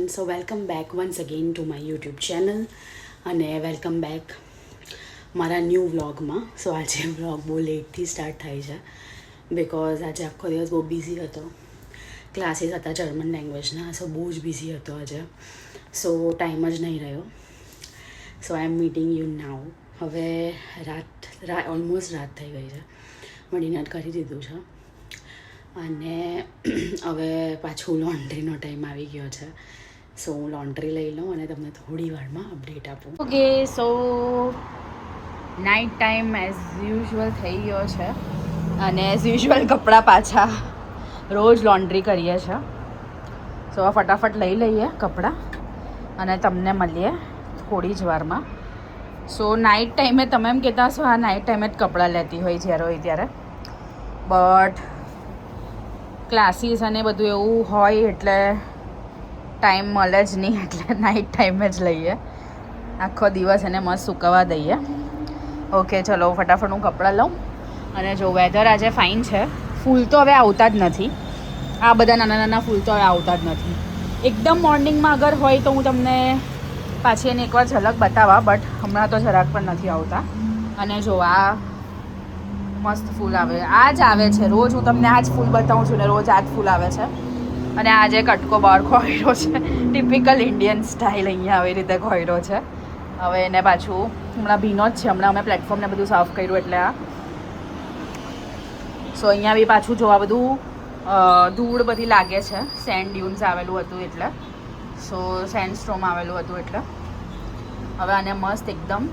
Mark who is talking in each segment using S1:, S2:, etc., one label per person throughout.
S1: So welcome back once again to my YouTube channel અને welcome back મારા new વ્લોગમાં. સો આજે વ્લોગ બહુ લેટથી સ્ટાર્ટ થાય છે બિકોઝ આજે આખો દિવસ બહુ બિઝી હતો. ક્લાસીસ હતા જર્મન લેંગ્વેજના, સો બહુ જ બિઝી હતો આજે. સો ટાઈમ જ નહીં રહ્યો. સો આઈ એમ મીટિંગ યુ નાઉ. હવે ઓલમોસ્ટ રાત થઈ ગઈ છે. મેં ડિનર કરી દીધું છે અને હવે પાછું લોન્ડ્રીનો ટાઈમ આવી ગયો છે. સો હું લોન્ડ્રી લઈ લઉં અને તમને થોડી વારમાં અપડેટ આપું. ઓકે, સો નાઇટ ટાઈમ એઝ યુઝ્યુઅલ થઈ ગયો છે અને એઝ યુઝ્યુઅલ કપડાં પાછા રોજ લોન્ડ્રી કરીએ છીએ. સો ફટાફટ લઈ લઈએ કપડાં અને તમને મળીએ થોડી જ વારમાં. સો નાઇટ ટાઈમે તમે એમ કહેતા હશો આ નાઇટ ટાઈમે જ કપડાં લેતી હોય જ્યારે હોય ત્યારે, બટ ક્લાસીસ અને બધું એવું હોય એટલે ટાઈમ મળે જ નહીં, એટલે નાઇટ ટાઈમે જ લઈએ. આખો દિવસ એને મસ્ત સુકવવા દઈએ. ઓકે ચલો ફટાફટ હું કપડાં લઉં. અને જો વેધર આજે ફાઇન છે. ફૂલ તો હવે આવતા જ નથી, આ બધા નાના નાના ફૂલ તો હવે આવતા જ નથી. એકદમ મોર્નિંગમાં અગર હોય તો હું તમને પાછી એને એકવાર ઝલક બતાવવા, બટ હમણાં તો જરાક પણ નથી આવતા. અને જો આ મસ્ત ફૂલ આવે, આ જ આવે છે રોજ. હું તમને આ જ ફૂલ બતાવું છું ને રોજ આ જ ફૂલ આવે છે. અને આજે કટકો બહાર ખોયરો છે, ટિપિકલ ઇન્ડિયન સ્ટાઇલ અહીંયા આવી રીતે ખોયરો છે. હવે એને પાછું હમણાં ભીનો જ છે, હમણાં અમે પ્લેટફોર્મને બધું સાફ કર્યું એટલે આ. સો અહીંયા બી પાછું જોવા બધું ધૂળ બધી લાગે છે. સેન્ડ ડ્યુન્સ આવેલું હતું એટલે, સો સેન્ડ સ્ટ્રોમ આવેલું હતું એટલે હવે આને મસ્ત એકદમ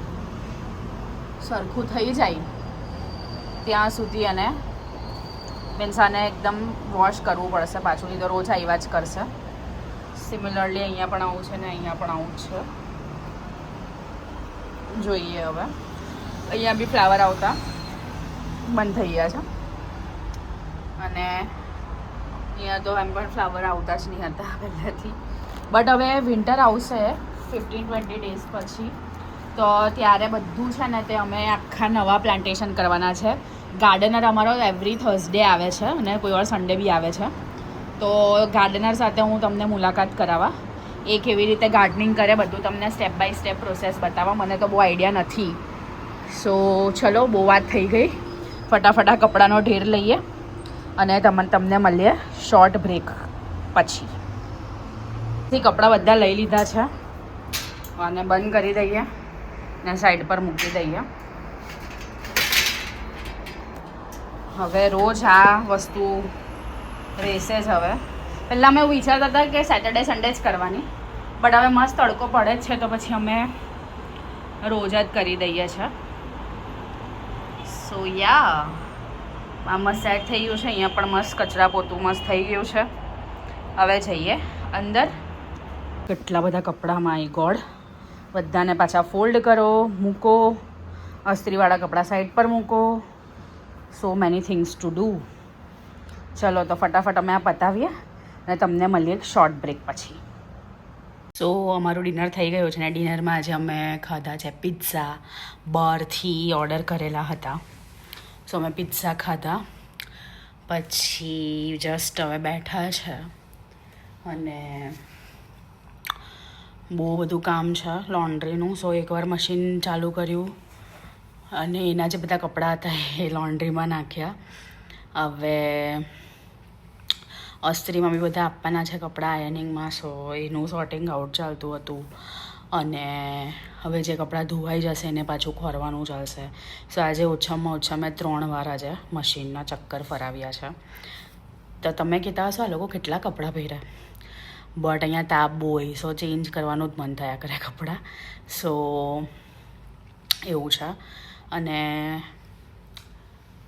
S1: સરખું થઈ જાય ત્યાં સુધી અને મીન્સ આને એકદમ વોશ કરવું પડશે પાછું, નહીં તો રોજ આવ્યા જ કરશે. સિમિલરલી અહીંયા પણ આવું છે ને અહીંયા પણ આવું છે. જોઈએ હવે અહીંયા બી ફ્લાવર આવતા બંધ થઈ ગયા છે અને અહીંયા તો એમ પણ ફ્લાવર આવતા જ નહીં હતા પહેલાંથી. બટ હવે વિન્ટર આવશે 15-20 ડેઝ પછી, તો ત્યારે બધું છે ને તે અમે આખા નવા પ્લાન્ટેશન કરવાના છે. ગાર્ડનર અમારો એવરી થર્સડે આવે છે અને કોઈ વાર સન્ડે બી આવે છે. તો ગાર્ડનર સાથે હું તમને મુલાકાત કરાવવા, એ કેવી રીતે ગાર્ડનિંગ કરે બધું તમને સ્ટેપ બાય સ્ટેપ પ્રોસેસ બતાવવા. મને તો બહુ આઈડિયા નથી. સો ચલો બહુ વાત થઈ ગઈ, ફટાફટ આ કપડાનો ઢેર લઈએ અને તમને મળીએ શોર્ટ બ્રેક પછી. કપડાં બધા લઈ લીધા છે અને બંધ કરી દઈએ ને સાઈડ પર મૂકી દઈએ. હવે રોજ આ વસ્તુ રહેશે જ. હવે પહેલાં અમે એવું વિચારતા હતા કે સેટરડે સન્ડે જ કરવાની, બટ હવે મસ્ત તડકો પડે જ છે તો પછી અમે રોજ જ કરી દઈએ છીએ. સો યા આ મસ્ત સેટ થઈ ગયું છે. અહીંયા પણ મસ્ત કચરા પોતું મસ્ત થઈ ગયું છે. હવે જઈએ અંદર. કેટલા બધા કપડાં, માય ગોડ. બધાને પાછા ફોલ્ડ કરો, મૂકો, અસ્ત્રીવાળા કપડાં સાઈડ પર મૂકો. So many things to do. ચલો તો ફટાફટ અમે આ પતાવીએ અને તમને મળીએ એક શોર્ટ બ્રેક પછી. સો અમારું ડિનર થઈ ગયું છે ને ડિનરમાં આજે અમે ખાધા છે પિઝા. બહારથી ઓર્ડર કરેલા હતા, સો અમે પિઝા ખાધા. પછી જસ્ટ હવે બેઠા છે અને બહુ બધું કામ છે લોન્ડ્રીનું. સો એકવાર મશીન ચાલુ કર્યું અને એના જે બધા કપડાં હતા એ લોન્ડ્રીમાં નાખ્યા. હવે અસ્ત્રીમાં બી બધા આપવાના છે કપડાં આયર્નિંગમાં, સો એનું સોર્ટિંગ આઉટ ચાલતું હતું. અને હવે જે કપડાં ધોવાઈ જશે એને પાછું ખોરવાનું ચાલશે. સો આજે ઓછામાં ઓછા મેં 3 વાર આજે મશીનના ચક્કર ફરાવ્યા છે. તો તમે કહેતા હશો આ લોકો કેટલા કપડાં પહેર્યા, બટ અહીંયા તાપ બહુ હોય, સો ચેન્જ કરવાનું જ મન થયા કરે કપડાં. સો એવું છે. અને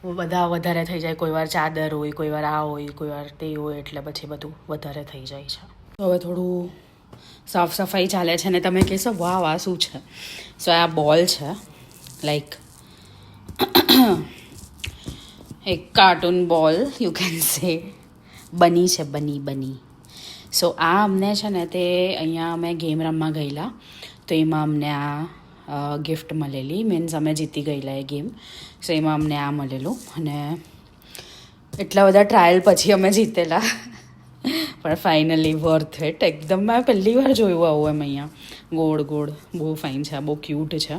S1: બધા વધારે થઈ જાય, કોઈ વાર ચાદર હોય, કોઈ વાર આ હોય, કોઈ વાર તે હોય, એટલે પછી બધું વધારે થઈ જાય છે. તો હવે થોડું સાફ સફાઈ ચાલે છે. ને તમે કહેશો વાહ આ શું છે? સો આ બોલ છે, લાઈક એક કાર્ટૂન બોલ યુ કેન સે. બની છે, બની. સો આ અમને છે ને તે અહીંયા અમે ગેમ રમવા ગયેલા તો એમાં અમને આ ગિફ્ટ મળેલી. મીન્સ અમે જીતી ગયેલા એ ગેમ, સો એમાં અમને આ મળેલું. અને એટલા બધા ટ્રાયલ પછી અમે જીતેલા. પણ ફાઇનલી વર્થ ઇટ એકદમ. મેં પહેલી વાર જોયું આવું એમ અહીંયા ગોળ ગોળ. બહુ ફાઇન છે, બહુ ક્યુટ છે.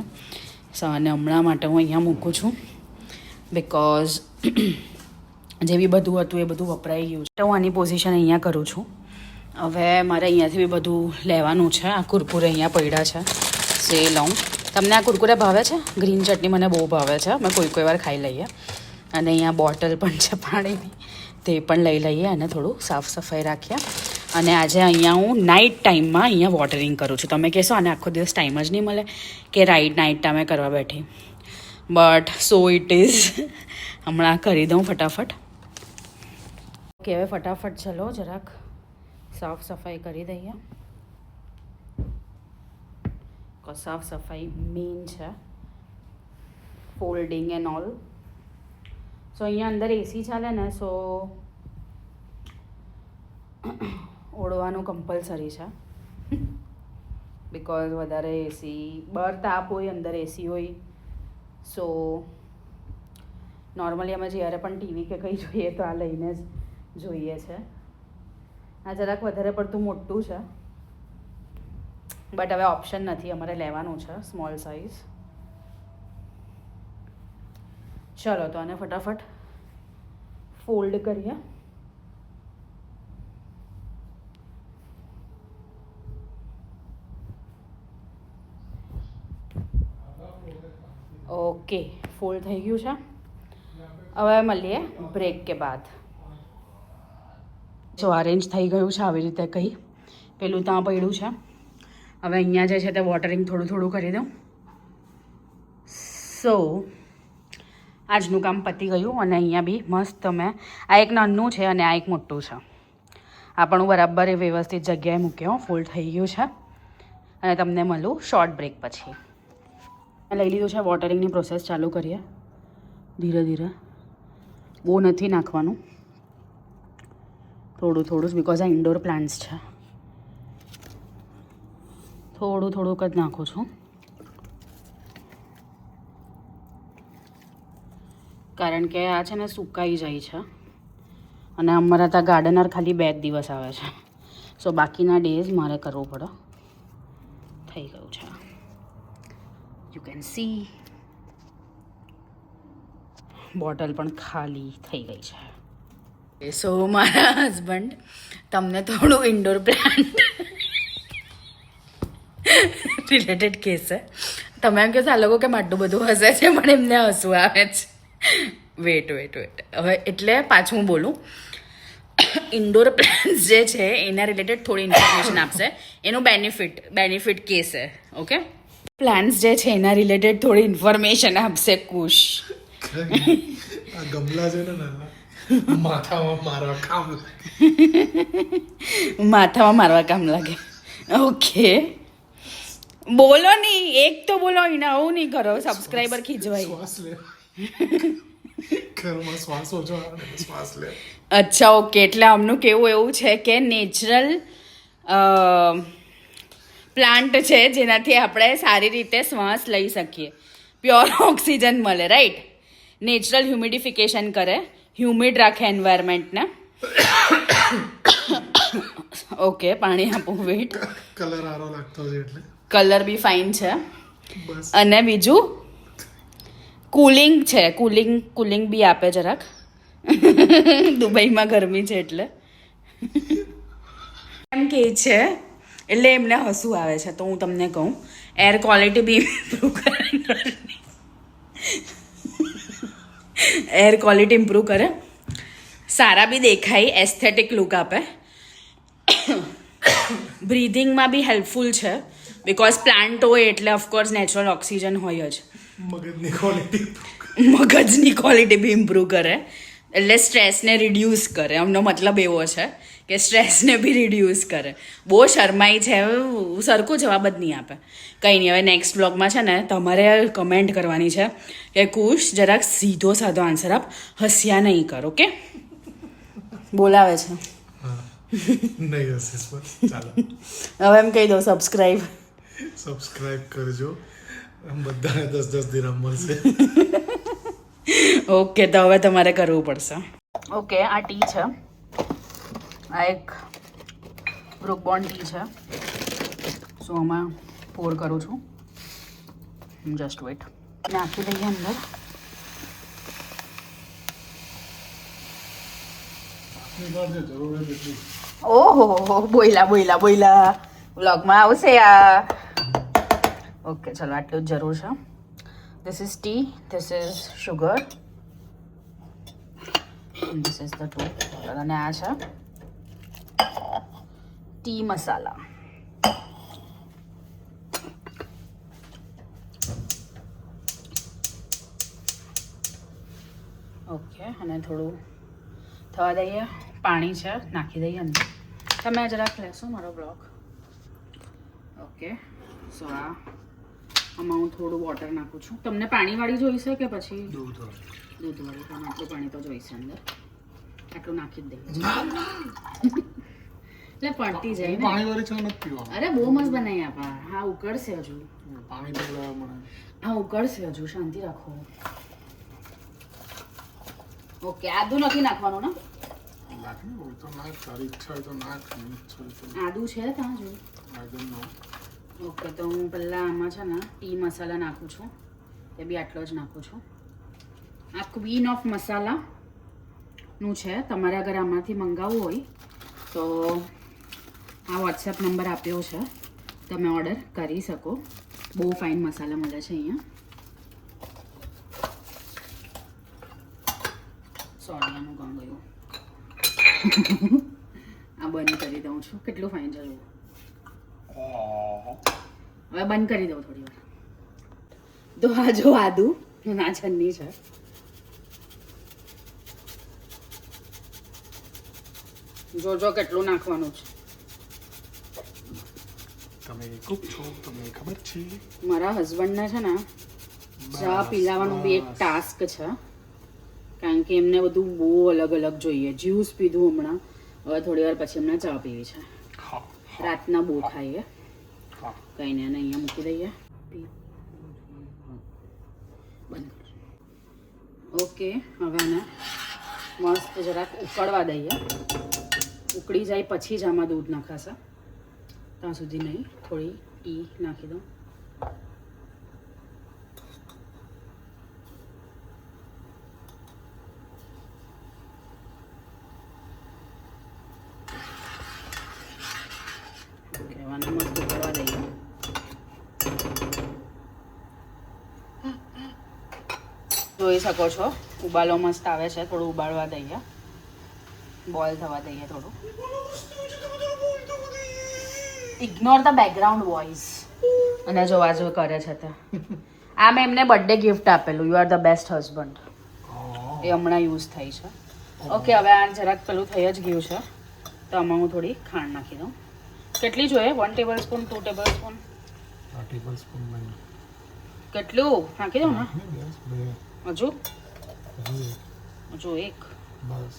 S1: સો અને હમણાં માટે હું અહીંયા મૂકું છું બિકોઝ જે બી બધું હતું એ બધું વપરાઈ ગયું છે. હું આની પોઝિશન અહીંયા કરું છું. હવે મારે અહીંયાથી બી બધું લેવાનું છે. આ કુરકુરે અહીંયા પડ્યા છે, સે લઉં. તમને આ કુરકુરે ભાવે છે? ગ્રીન ચટણી મને બહુ ભાવે છે, અમે કોઈ વાર ખાઈ લઈએ. અને અહીંયા બોટલ પણ છે પાણીની, તે પણ લઈ લઈએ અને થોડું સાફ સફાઈ રાખીએ. અને આજે અહીંયા હું નાઇટ ટાઈમમાં અહીંયા વોટરિંગ કરું છું. તમે કહેશો આને આખો દિવસ ટાઈમ જ નહીં મળે કે નાઇટ ટાઈમે કરવા બેઠી, બટ સો ઇટ ઇઝ. હમણાં કરી દઉં ફટાફટ. ઓકે, હવે ફટાફટ ચલો જરાક સાફ સફાઈ કરી દઈએ. સાફ સફાઈ મેઇન છે, ફોલ્ડિંગ એન્ડ ઓલ. સો અહીંયા અંદર એસી ચાલે ને, સો ઓળવાનું કમ્પલસરી છે બિકોઝ વધારે એસી બહાર તાપ હોય, અંદર એસી હોય. સો નોર્મલી અમે જ્યારે પણ ટીવી કે કંઈ જોઈએ તો આ લઈને જ જોઈએ છે. આ જરાક વધારે પડતું મોટું છે, બટ હવે ઓપ્શન નથી, અમારે લેવાનું છે સ્મોલ સાઇઝ. ચલો તો આને ફટાફટ ફોલ્ડ કરીએ. ઓકે, ફોલ્ડ થઈ ગયું છે. હવે મળીએ બ્રેક કે બાદ. જો અરેન્જ થઈ ગયું છે આવી રીતે, કંઈ પેલું ત્યાં પડ્યું છે. હવે અહીંયા જે છે તે વોટરિંગ થોડું થોડું કરી દઉં. સો આજનું કામ પતી ગયું. અને અહીંયા બી મસ્ત મેં આ એક નાનું છે અને આ એક મોટું છે. આ પણ હું બરાબર એ વ્યવસ્થિત જગ્યાએ મૂક્યો, ફોલ્ડ થઈ ગયું છે. અને તમને મળું શોર્ટ બ્રેક પછી. લઈ લીધું છે, વોટરિંગની પ્રોસેસ ચાલુ કરીએ ધીરે ધીરે. બહુ નથી નાખવાનું, થોડું થોડું જ, બિકોઝ આ ઇન્ડોર પ્લાન્ટ્સ છે. થોડું થોડુંક જ નાખું છું કારણ કે આ છે ને સુકાઈ જાય છે. અને અમારા ત્યાં ગાર્ડનર ખાલી 2 જ દિવસ આવે છે, સો બાકીના ડેઝ મારે કરવું પડે. થઈ ગયું છે, યુ કેન સી. બોટલ પણ ખાલી થઈ ગઈ છે. સો મારા હસબન્ડ તમને થોડું ઇન્ડોર પ્લાન્ટ રિલેટેડ કેસ છે. તમે એમ કહો આ લોકો કેમ આટલું બધું હસે છે, પણ એમને હસવું આવે છે. વેટ હવે એટલે પાછું હું બોલું. ઇન્ડોર પ્લાન્ટ્સ જે છે એના રિલેટેડ થોડી ઇન્ફોર્મેશન આપશે. એનું બેનિફિટ કેસ છે. ઓકે, પ્લાન્ટ્સ જે છે એના રિલેટેડ થોડી ઇન્ફોર્મેશન આપશે કુશ.
S2: આ ગમલા છે ને માથામાં મારવા કામ લાગે. ઓકે, બોલો નહીં, એક તો બોલો. એને આવું નહીં કરો, સબસ્ક્રાઈબર ખીચવાય. શ્વાસ લે, ઘરમાં શ્વાસ ઓછો આવે, શ્વાસ લે.
S1: અચ્છા, ઓકે. એટલે આમનું કેવું એવું છે કે નેચરલ પ્લાન્ટ છે જેનાથી આપણે સારી રીતે શ્વાસ લઈ શકીએ, પ્યોર ઓક્સિજન મળે, રાઈટ. નેચરલ હ્યુમિડિફિકેશન કરે, હ્યુમિડ રાખે એન્વાયરમેન્ટને. ઓકે, પાણી આપું, વેઇટ.
S2: કલર સારો લાગતો છે એટલે
S1: કલર બી ફાઇન છે.
S2: બસ.
S1: અને બીજું કુલિંગ છે, કુલિંગ બી આપે જરાક. દુબઈમાં ગરમી છે એટલે એમ કે છે, એટલે એમને હસવું આવે છે. તો હું તમને કહું, એર ક્વોલિટી બી ઇમ્પ્રૂવ કરે, એર ક્વોલિટી ઇમ્પ્રૂવ કરે, સારા બી દેખાય, એસ્થેટિક લુક આપે, બ્રીધિંગમાં બી હેલ્પફુલ છે બિકોઝ પ્લાન્ટ હોય એટલે ઓફકોર્સ નેચરલ ઓક્સિજન હોય જ. મગજની ક્વોલિટી બી ઇમ્પ્રૂવ કરે, એટલે સ્ટ્રેસને રિડ્યુસ કરે. આમનો મતલબ એવો છે કે સ્ટ્રેસને બી રિડ્યુસ કરે. બહુ શરમાઈ છે, સરખું જવાબ જ નહીં આપે. કંઈ નહીં, હવે નેક્સ્ટ બ્લોગમાં છે ને તમારે કમેન્ટ કરવાની છે કે કુશ જરાક સીધો સાધો આન્સર આપ, હસ્યા નહીં કરો. ઓકે, બોલાવે છે.
S2: નહીં હસીશ, ચાલો
S1: હવે એમ કહી દો સબસ્ક્રાઈબ
S2: કરજો. બધાને 10-10 દિરહમ મળશે.
S1: ઓકે, તો હવે તમારે કરવું પડશે. ઓકે, આ ટી છે, આ એક બ્રુક બોન્ડ ટી છે. સો આમાં પોર કરું છું. Just wait. નાખી દઈએ અંદર. ઓહો બોયલા વ્લોગમાં આવશે આ. ઓકે ચલો આટલું જ જરૂર છે. This is tea, this is sugar, this is the two. અને આ છે ટી મસાલા. ઓકે અને થોડું થવા દઈએ. પાણી છે નાખી દઈએ અંદર. તમે જરાક લેશો મારો બ્લોગ. ઓકે સો આમાં હું થોડું વોટર નાખું છું. તમને પાણીવાળી જોઈશે કે પછી દૂધવાળી? તમે આટલું પાણી તો જોઈશે અંદર. આટલું નાખી જ દઈએ એટલે પડતી જાય ને.
S3: પાણીવાળી ચા નથી પીવાની.
S1: અરે બહુ મસ્ત બનાવી આપા. હા ઉકળશે હજુ.
S3: પાણી પીવડાવવા મને.
S1: હા ઉકળશે હજુ. શાંતિ રાખો. ઓકે આદુ નથી નાખવાનું ને?
S3: નાખી હોય તો નાખ. તારી ઈચ્છા હોય તો નાખ.
S1: આદુ છે ત્યાં જો. ઓકે તો હું પહેલાં આમાં છે ને ટી મસાલા નાખું છું. એ બી આટલો જ નાખું છું. આ ક્વીન ઓફ મસાલાનું છે. તમારે અગર આમાંથી મંગાવવું હોય તો આ વોટ્સએપ નંબર આપ્યો છે. તમે ઓર્ડર કરી શકો. બહુ ફાઇન મસાલા મળે છે અહીંયા. સોરી આનું કામ ગયું. આ બંધ કરી દઉં છું. કેટલું ફાઇન છે જુઓ. હવે બંધ કરી દઉં થોડી વાર. તો આ જો આદુ ના છન્ની છે. જોજો કેટલું નાખવાનું છે.
S3: તમે કુક છો તમને ખબર છે.
S1: મારા હસબન્ડને છે ને ચા પીલાવાનું બી એક ટાસ્ક છે. કારણ કે એમને બધું બહુ અલગ અલગ જોઈએ. જ્યુસ પીધું હમણાં. હવે થોડી વાર પછી એમને ચા પીવી છે. રાતના બહુ ખાઈએ. કંઈ નહીં અહીંયા મૂકી દઈએ. ઓકે હવે આને મસ્ત જરાક ઉકળવા દઈએ. ઉકળી જાય પછી જ આમાં દૂધ નાખાશે. ત્યાં સુધી નહીં. થોડી ટી નાખી દઉં. આને મસ્ત ઉકળવા દઈએ. જોઈ શકો છો ઉબાલો મસ્ત આવે છે. થોડું ઉબાળવા દઈએ. બોઇલ થવા દઈએ થોડું. Ignore the background voice. અને જો આ જો કરે છે તે આ મેં એમને બર્થડે ગિફ્ટ આપેલું. You are the best husband. એ હમણાં યુઝ થઈ છે. ઓકે હવે આ જરાક પેલું થઈ જ ગયું છે. તો આમાં હું થોડી ખાંડ નાખી દઉં. કેટલી જોઈએ? 1 table spoon, 2 table spoon?
S3: 2 table spoon નહીં.
S1: કેટલું નાખી દઉં ને? હજુ એક.
S3: બસ.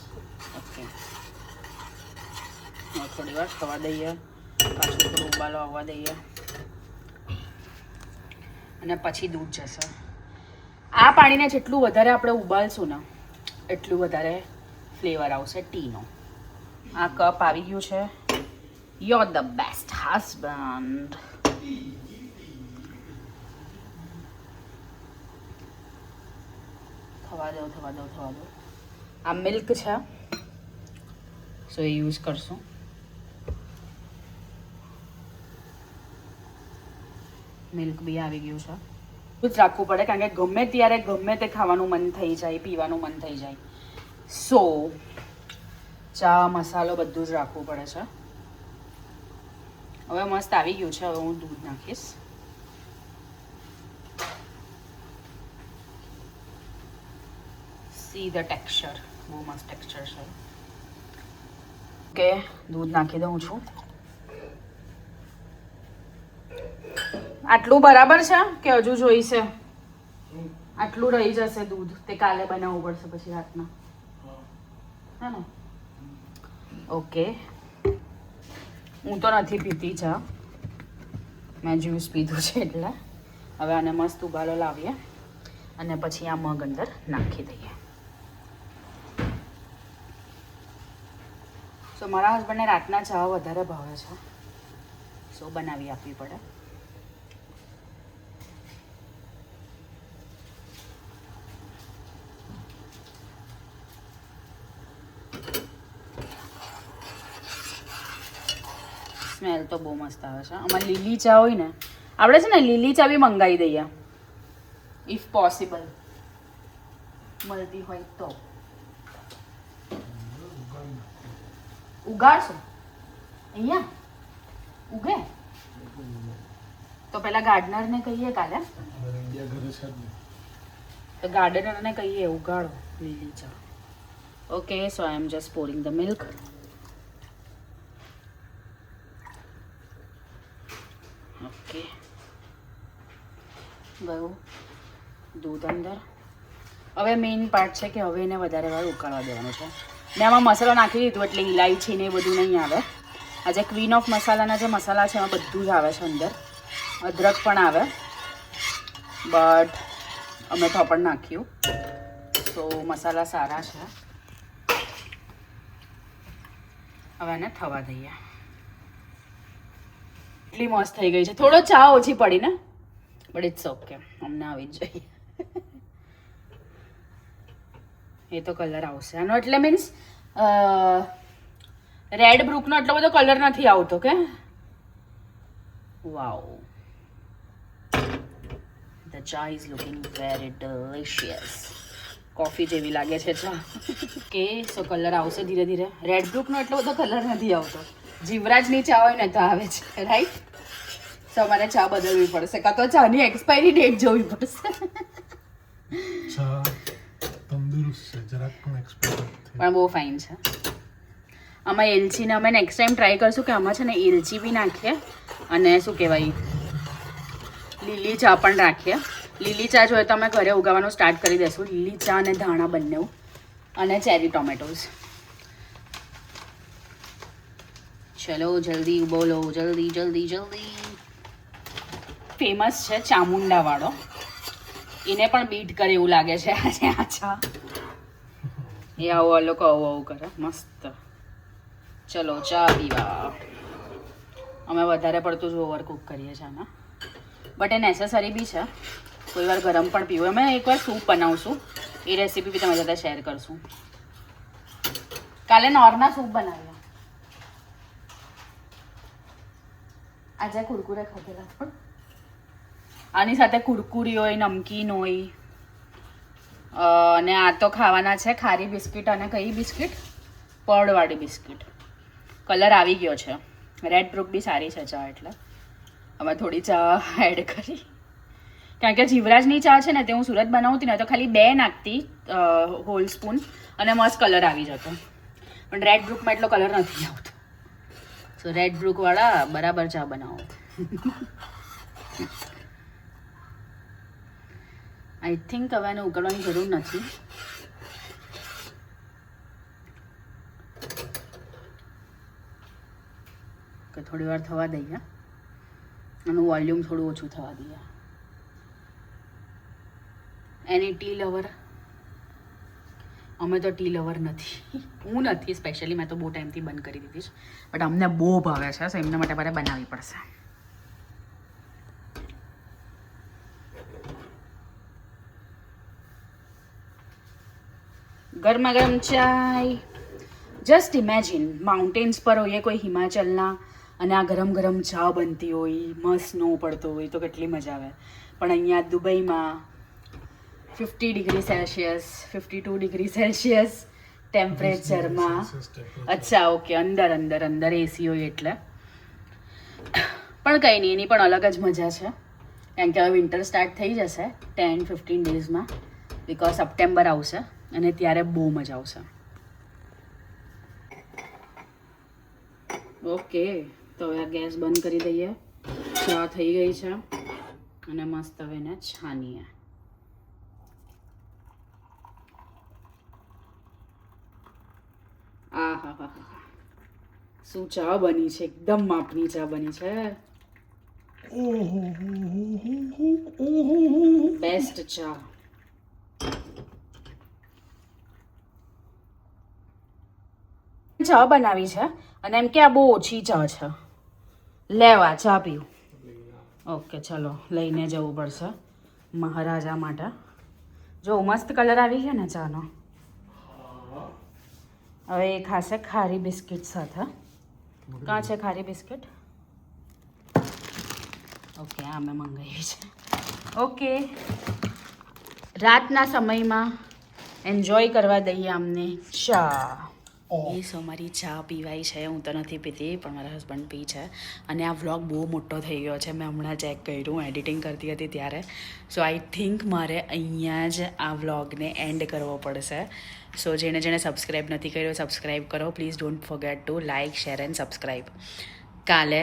S1: ઓકે થોડી વાર થવા દઈએ. પાછું થોડું ઉબાલો આવવા દઈએ. અને પછી દૂધ જશે. આ પાણીને જેટલું વધારે આપણે ઉબાલશું ને એટલું વધારે ફ્લેવર આવશે ટીનો. આ કપ આવી ગયું છે. You're the best husband. થવા દો. આ મિલ્ક છે સો એ યુઝ કરશું. મિલ્ક બી આવી ગયું છે. બધું જ રાખવું પડે કારણ કે ગમે ત્યારે ગમે તે ખાવાનું મન થઈ જાય, પીવાનું મન થઈ જાય. સો ચા મસાલો બધું જ રાખવું પડે છે. હવે મસ્ત આવી ગયું છે. હવે હું દૂધ નાખીશ. See the texture. બહુ મસ્ત ટેક્સચર છે. ઓકે દૂધ નાખી દઉં છું. આટલું બરાબર છે કે હજુ જોઈશે? આટલું રહી જશે દૂધ. તે કાલે બનાવવું પડશે પછી રાતના. હે ને? ઓકે હું તો નથી પીતી ચા. મેં જ્યુસ પીધું છે એટલે. હવે આને મસ્ત ઉબાલો લાવીએ અને પછી આ મગ અંદર નાખી દઈએ. સો સો મારા હસબન્ડને રાતના ચા વધારે ભાવે છે, સો બનાવી આપવી પડે. સ્મેલ તો બહુ મસ્ત આવે છે. આમાં લીલી ચા હોય ને, આપણે છે ને લીલી ચા બી મંગાવી દઈએ ઇફ પોસિબલ, મળતી હોય તો. ઉગાડશો અહીંયા ઉગે તો પેલા ગાર્ડનરને કહીએ કાલે, તો ગાર્ડનરને કહીએ ઉગાડો લીલી ચા. Okay, so I M just pouring the milk. Okay, ગયું દૂધ અંદર. હવે મેઇન પાર્ટ છે કે હવે એને વધારે વાર ઉકાળવા દેવાનું છે. મેં આમાં મસાલો નાખી દીધું એટલે ઇલાયચી ને એ બધું નહીં આવે. આજે ક્વીન ઓફ મસાલાના જે મસાલા છે એમાં બધું જ આવે છે અંદર, અદરક પણ આવે, બટ અમે તો પણ નાખ્યું, તો મસાલા સારા છે. હવે એને થવા દઈએ. એટલી મસ્ત થઈ ગઈ છે. થોડો ચા ઓછી પડી ને, બટ ઇટ્સ ઓકે, અમને આવી જ જોઈએ. એ તો કલર આવશે આનો, એટલે મીન્સ રેડ બ્રુકનો એટલો બધો કલર નથી આવતો કે. વાવ, ધ ચા is looking very delicious. Coffee જેવી લાગે છે ચા. કે સો કલર આવશે ધીરે ધીરે. રેડ બ્રુકનો એટલો બધો કલર નથી આવતો. જીવરાજની ચા હોય ને તો આવે છે, રાઈટ? સો અમારે ચા બદલવી પડશે, કાં તો ચાની એક્સપાયરી ડેટ જોવી પડશે.
S3: તંદુરસ્ત છે, જરાક પણ એક્સપાયર
S1: પણ બહુ ફાઇન છે. આમાં એલચીને અમે નેક્સ્ટ ટાઈમ ટ્રાય કરશું કે આમાં છે ને એલચી બી નાખીએ અને શું કહેવાય લીલી ચા પણ રાખીએ. લીલી ચા જોઈએ તો અમે ઘરે ઉગાવવાનું સ્ટાર્ટ કરી દઈશું. લીલી ચા અને ધાણા બંને અને ચેરી ટોમેટોઝ. ચલો જલ્દી બોલો, જલ્દી જલ્દી જલ્દી. ફેમસ છે ચામુંડાવાળો, એને પણ બીટ કરે એવું લાગે છે આજે આ ચા. એ આવું આ લોકો આવું કરે મસ્ત. ચલો ચા પીવા. અમે વધારે પડતું જ ઓવરકુક કરીએ છીએ આના, બટ એ નેસેસરી બી છે. કોઈ વાર ગરમ પણ પીવું. અમે એકવાર સૂપ બનાવશું, એ રેસીપી બી તમારી સાથે શેર કરશું. કાલે નોરના સૂપ બનાવ્યા, આજે કુરકુરે ખાધેલા. પણ આની સાથે કુરકુરી હોય, નમકીન હોય, અને આ તો ખાવાના છે ખારી બિસ્કિટ અને કઈ બિસ્કિટ, પડવાળી બિસ્કિટ. કલર આવી ગયો છે. રેડ બ્રુક બી સારી છે ચા, એટલે અમે થોડી ચા એડ કરી. કારણ કે જીવરાજની ચા છે ને તે હું સુરત બનાવતી ને તો ખાલી 2 નાખતી હોલ સ્પૂન અને મસ્ત કલર આવી જતો, પણ રેડ બ્રુકમાં એટલો કલર નથી આવતો. સો રેડ બ્રુકવાળા બરાબર ચા બનાવો. આઈ થિંક હવે એને ઉકળવાની જરૂર નથી. કે થોડી વાર થવા દઈએ, આનું વોલ્યુમ થોડું ઓછું થવા દઈએ. એની ટી લવર? અમે તો ટી લવર નથી. હું નથી સ્પેશિયલી, મેં તો બહુ ટાઈમથી બંધ કરી દીધી છે, બટ અમને બહુ ભાવે છે, સો એમના માટે મારે બનાવવી પડશે. ગરમા ગરમ ચાય. જસ્ટ ઇમેજિન માઉન્ટેન્સ પર હોઈએ કોઈ હિમાચલના અને આ ગરમ ગરમ ચા બનતી હોય, મસ્ત સ્નો પડતો હોય તો કેટલી મજા આવે. પણ અહીંયા દુબઈમાં 50 ડિગ્રી સેલ્સિયસ 52 ડિગ્રી સેલ્સિયસ ટેમ્પરેચરમાં. અચ્છા ઓકે, અંદર અંદર અંદર એસી હોય એટલે. પણ કંઈ નહીં, એની પણ અલગ જ મજા છે. કારણ કે હવે વિન્ટર સ્ટાર્ટ થઈ જશે 10-15 ડેઝમાં, બિકોઝ સપ્ટેમ્બર આવશે અને ત્યારે બહુ મજા આવશે. ઓકે, તો હવે ગેસ બંધ કરી દઈએ. ચા થઈ ગઈ છે અને મસ્ત હવે એને છાનીએ. આ હા હા હા, શું ચા બની છે! એકદમ માપની ચા બની છે. બેસ્ટ ચા. ચા બનાવી છે અને એમ કે આ બહુ ઓછી ચા છે લેવા ચા પીવું ઓકે ચલો લઈને જવું પડશે મહારાજા માટે જો મસ્ત કલર આવી છે ને ચાનો હવે એ ખાશે ખારી બિસ્કિટ સાથે કાં છે ખારી બિસ્કિટ ઓકે આ મેં મંગાવી છે ઓકે રાતના સમયમાં એન્જોય કરવા દઈએ અમને ચા
S2: એ સો મારી ચા પીવાય છે હું તો નથી પીતી પણ મારા હસબન્ડ પી છે અને આ વ્લોગ બહુ મોટો થઈ ગયો છે મેં હમણાં ચેક કર્યું એડિટિંગ કરતી હતી ત્યારે સો આઈ થિંક મારે અહીંયા જ આ વ્લોગને એન્ડ કરવો પડશે સો જેણે સબસ્ક્રાઈબ નથી કર્યો સબસ્ક્રાઈબ કરો please don't forget two like share and subscribe કાલે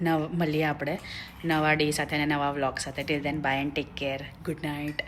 S2: મળીએ આપણે નવા ડે સાથે અને નવા વ્લોગ સાથે till then bye and take care good night